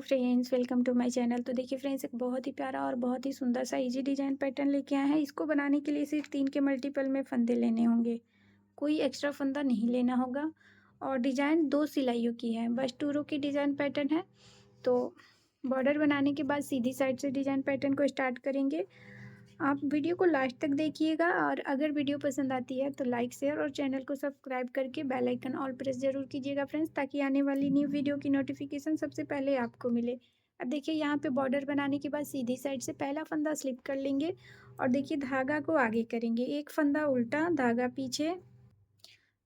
Friends, welcome to my channel. तो देखिए friends, एक बहुत ही प्यारा और बहुत ही सुंदर सा इजी डिजाइन पैटर्न लेके आए हैं। इसको बनाने के लिए सिर्फ 3 के मल्टीपल में फंदे लेने होंगे, कोई एक्स्ट्रा फंदा नहीं लेना होगा। और डिजाइन 2 सिलाइयों की है, बस 2 रो की डिजाइन पैटर्न है। तो बॉर्डर बनाने के बाद सीधी साइड से डिजाइन पैटर्न को स्टार्ट करेंगे। आप वीडियो को लास्ट तक देखिएगा और अगर वीडियो पसंद आती है तो लाइक शेयर और चैनल को सब्सक्राइब करके बेल आइकन ऑल प्रेस जरूर कीजिएगा फ्रेंड्स, ताकि आने वाली न्यू वीडियो की नोटिफिकेशन सबसे पहले आपको मिले। अब देखिए यहाँ पे बॉर्डर बनाने के बाद सीधी साइड से पहला फंदा स्लिप कर लेंगे और देखिए धागा को आगे करेंगे, एक फंदा उल्टा, धागा पीछे।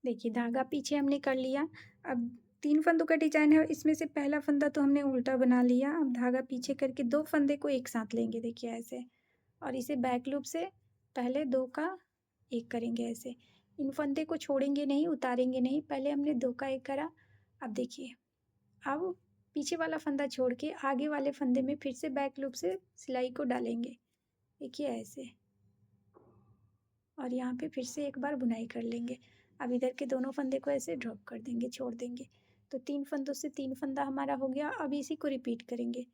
देखिए धागा पीछे हमने कर लिया। अब 3 फंदों का डिजाइन है, इसमें से पहला फंदा तो हमने उल्टा बना लिया। अब धागा पीछे करके 2 फंदे को एक साथ लेंगे, देखिए ऐसे, और इसे बैक लूप से पहले 2 का 1 करेंगे ऐसे। इन फंदे को छोड़ेंगे नहीं, उतारेंगे नहीं, पहले हमने 2 का 1 करा। अब देखिए, अब पीछे वाला फंदा छोड़ के आगे वाले फंदे में फिर से बैक लूप से सिलाई को डालेंगे, देखिए ऐसे, और यहाँ पे फिर से एक बार बुनाई कर लेंगे। अब इधर के दोनों फंदे को ऐसे ड्रॉप कर देंगे, छोड़ देंगे। तो 3 फंदों से 3 फंदा हमारा हो गया। अब इसी को रिपीट करेंगे,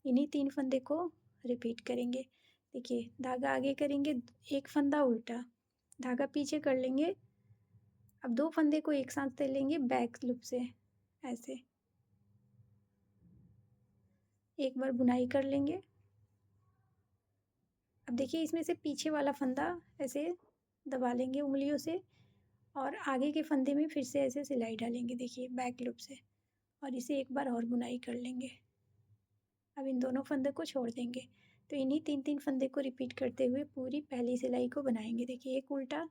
इन्हीं 3 फंदे को रिपीट करेंगे। देखिए धागा आगे करेंगे, एक फंदा उल्टा, धागा पीछे कर लेंगे। अब 2 फंदे को एक साथ ले लेंगे बैक लूप से ऐसे, एक बार बुनाई कर लेंगे। अब देखिए इसमें से पीछे वाला फंदा ऐसे दबा लेंगे उंगलियों से और आगे के फंदे में फिर से ऐसे सिलाई डालेंगे, देखिए बैक लूप से, और इसे एक बार और बुनाई कर लेंगे। अब इन दोनों फंदे को छोड़ देंगे। तो इन्हीं 3-3 फंदे को रिपीट करते हुए पूरी पहली सिलाई को बनाएंगे। देखिए एक उल्टा,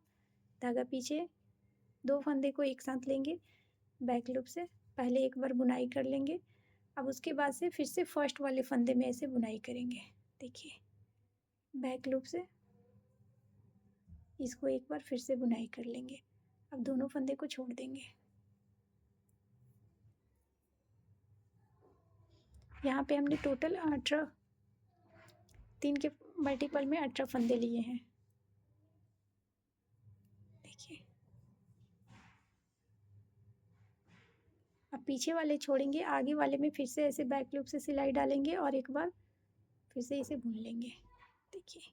धागा पीछे, 2 फंदे को एक साथ लेंगे बैक लूप से, पहले एक बार बुनाई कर लेंगे। अब उसके बाद से फिर से फर्स्ट वाले फंदे में ऐसे बुनाई करेंगे, देखिए बैक लूप से, इसको एक बार फिर से बुनाई कर लेंगे। अब दोनों फंदे को छोड़ देंगे। यहाँ पे हमने टोटल 18, 3 के मल्टीपल में 18 फंदे लिए हैं, देखिए। अब पीछे वाले छोड़ेंगे, आगे वाले में फिर से ऐसे बैक लूप से सिलाई डालेंगे और एक बार फिर से इसे बुन लेंगे, देखिए।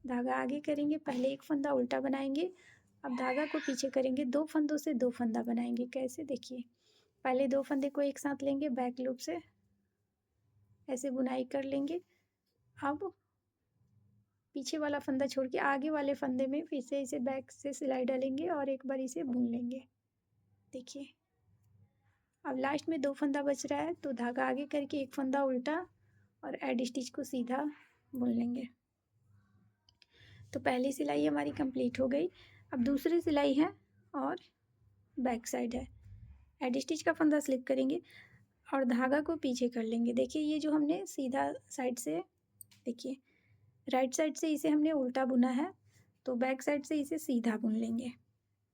धागा आगे करेंगे, पहले एक फंदा उल्टा बनाएंगे। अब धागा को पीछे करेंगे, 2 फंदों से 2 फंदा बनाएंगे, कैसे, देखिए पहले 2 फंदे को एक साथ लेंगे बैक लूप से, ऐसे बुनाई कर लेंगे। अब पीछे वाला फंदा छोड़ के आगे वाले फंदे में फिर से इसे बैक से सिलाई डालेंगे और एक बार इसे बुन लेंगे, देखिए। अब लास्ट में 2 फंदा बच रहा है, तो धागा आगे करके एक फंदा उल्टा और एड स्टिच को सीधा बुन लेंगे। तो पहली सिलाई हमारी कंप्लीट हो गई। अब दूसरी सिलाई है और बैक साइड है। एड स्टिच का फंदा स्लिप करेंगे और धागा को पीछे कर लेंगे। देखिए ये जो हमने सीधा साइड से, देखिए राइट साइड से इसे हमने उल्टा बुना है, तो बैक साइड से इसे सीधा बुन लेंगे,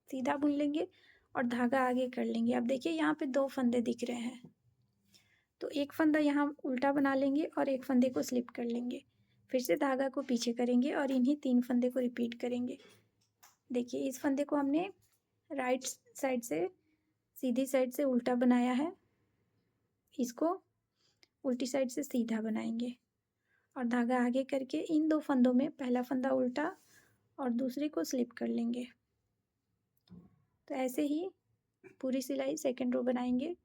सीधा बुन लेंगे और धागा आगे कर लेंगे। अब देखिए यहाँ पे 2 फंदे दिख रहे हैं, तो एक फंदा यहाँ उल्टा बना लेंगे और एक फंदे को स्लिप कर लेंगे, फिर से धागा को पीछे करेंगे और इन्हीं 3 फंदे को रिपीट करेंगे। देखिए इस फंदे को हमने राइट साइड से, सीधी साइड से उल्टा बनाया है, इसको उल्टी साइड से सीधा बनाएंगे और धागा आगे करके इन 2 फंदों में पहला फंदा उल्टा और दूसरे को स्लिप कर लेंगे। तो ऐसे ही पूरी सिलाई सेकंड रो बनाएंगे,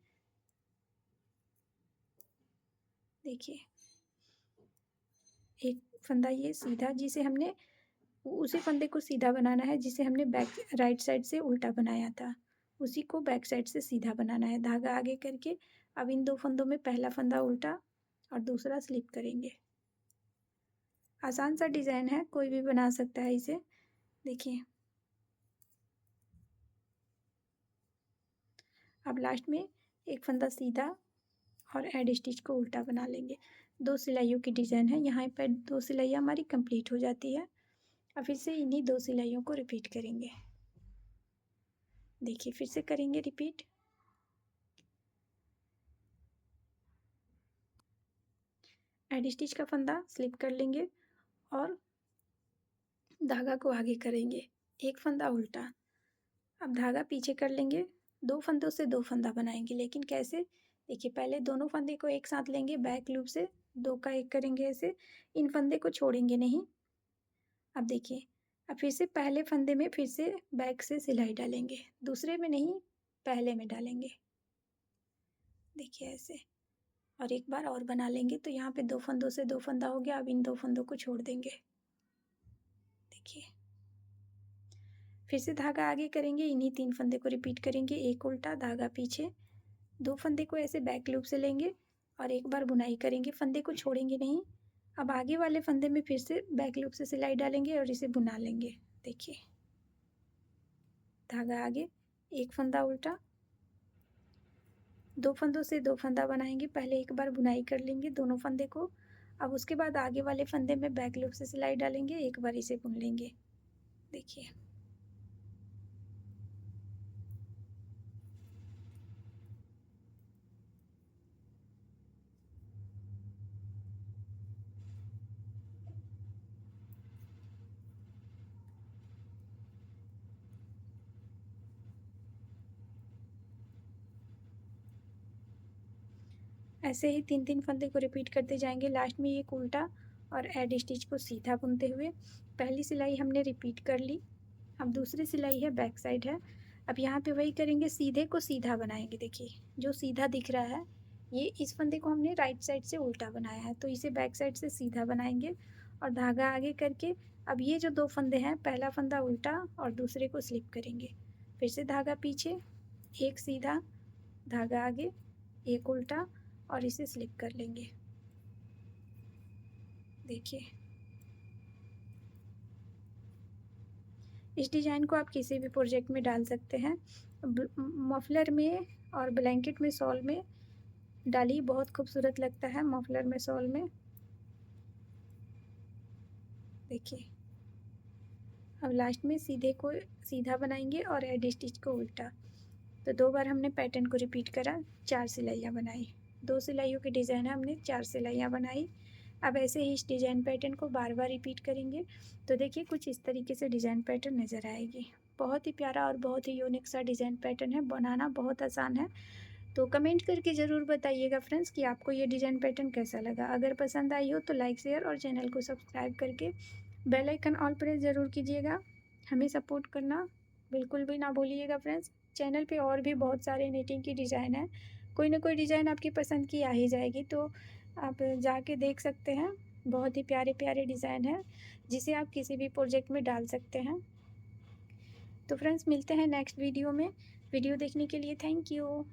देखिए एक फंदा ये सीधा, जिसे हमने उसी फंदे को सीधा बनाना है जिसे हमने बैक राइट साइड से उल्टा बनाया था, उसी को बैक साइड से सीधा बनाना है, धागा आगे करके। अब इन 2 फंदों में पहला फंदा उल्टा और दूसरा स्लिप करेंगे। आसान सा डिज़ाइन है, कोई भी बना सकता है इसे, देखिए। अब लास्ट में एक फंदा सीधा और एड स्टिच को उल्टा बना लेंगे। 2 सिलाइयों की डिज़ाइन है, यहाँ पर 2 सिलाइयाँ हमारी कंप्लीट हो जाती है। अब फिर से इन्हीं 2 सिलाइयों को रिपीट करेंगे, देखिए फिर से करेंगे रिपीट। एड स्टिच का फंदा स्लिप कर लेंगे और धागा को आगे करेंगे, एक फंदा उल्टा। अब धागा पीछे कर लेंगे, 2 फंदों से 2 फंदा बनाएंगे, लेकिन कैसे, देखिए पहले दोनों फंदे को एक साथ लेंगे बैक लूप से, 2 का 1 करेंगे ऐसे, इन फंदे को छोड़ेंगे नहीं। अब देखिए, अब फिर से पहले फंदे में फिर से बैक से सिलाई डालेंगे, दूसरे में नहीं, पहले में डालेंगे। देखिए ऐसे, और एक बार और बना लेंगे तो यहाँ पे 2 फंदों से 2 फंदा हो गया। अब इन 2 फंदों को छोड़ देंगे। देखिए, फिर से धागा आगे करेंगे, इन्हीं 3 फंदे को रिपीट करेंगे, एक उल्टा धागा पीछे, 2 फंदे को ऐसे बैक लूप से लेंगे और एक बार बुनाई करेंगे, फंदे को छोड़ेंगे नहीं। अब आगे वाले फंदे में फिर से बैक लूप से सिलाई डालेंगे और इसे बुना लेंगे। देखिए, धागा आगे, एक फंदा उल्टा, 2 फंदों से 2 फंदा बनाएंगे, पहले एक बार बुनाई कर लेंगे दोनों फंदे को। अब उसके बाद आगे वाले फंदे में बैक लूप से सिलाई डालेंगे, एक बार इसे बुन लेंगे। देखिए, ऐसे ही 3-3 फंदे को रिपीट करते जाएंगे। लास्ट में एक उल्टा और एड स्टिच को सीधा बुनते हुए पहली सिलाई हमने रिपीट कर ली। अब दूसरी सिलाई है, बैक साइड है। अब यहाँ पे वही करेंगे, सीधे को सीधा बनाएंगे। देखिए, जो सीधा दिख रहा है, ये इस फंदे को हमने राइट साइड से उल्टा बनाया है, तो इसे बैक साइड से सीधा बनाएंगे और धागा आगे करके अब ये जो 2 फंदे हैं, पहला फंदा उल्टा और दूसरे को स्लिप करेंगे, फिर से धागा पीछे, एक सीधा, धागा आगे, एक उल्टा और इसे स्लिप कर लेंगे। देखिए, इस डिज़ाइन को आप किसी भी प्रोजेक्ट में डाल सकते हैं। मफलर में और ब्लैंकेट में, शॉल में डालिए, बहुत खूबसूरत लगता है मफलर में, शॉल में। देखिए, अब लास्ट में सीधे को सीधा बनाएंगे और एड स्टिच को उल्टा। तो 2 बार हमने पैटर्न को रिपीट करा, 4 सिलाइयाँ बनाई। 2 सिलाइयों की डिज़ाइन है, हमने 4 सिलाइयाँ बनाई। अब ऐसे ही इस डिज़ाइन पैटर्न को बार बार रिपीट करेंगे तो देखिए कुछ इस तरीके से डिज़ाइन पैटर्न नज़र आएगी। बहुत ही प्यारा और बहुत ही यूनिक सा डिज़ाइन पैटर्न है, बनाना बहुत आसान है। तो कमेंट करके ज़रूर बताइएगा फ्रेंड्स कि आपको ये डिज़ाइन पैटर्न कैसा लगा। अगर पसंद आई हो तो लाइक, शेयर और चैनल को सब्सक्राइब करके बेल आइकन ऑल प्रेस ज़रूर कीजिएगा। हमें सपोर्ट करना बिल्कुल भी ना भूलिएगा फ्रेंड्स। चैनल पे और भी बहुत सारे निटिंग की डिज़ाइन है, कोई ना कोई डिज़ाइन आपकी पसंद की आ ही जाएगी, तो आप जाके देख सकते हैं। बहुत ही प्यारे प्यारे डिज़ाइन है जिसे आप किसी भी प्रोजेक्ट में डाल सकते हैं। तो फ्रेंड्स, मिलते हैं नेक्स्ट वीडियो में। वीडियो देखने के लिए थैंक यू।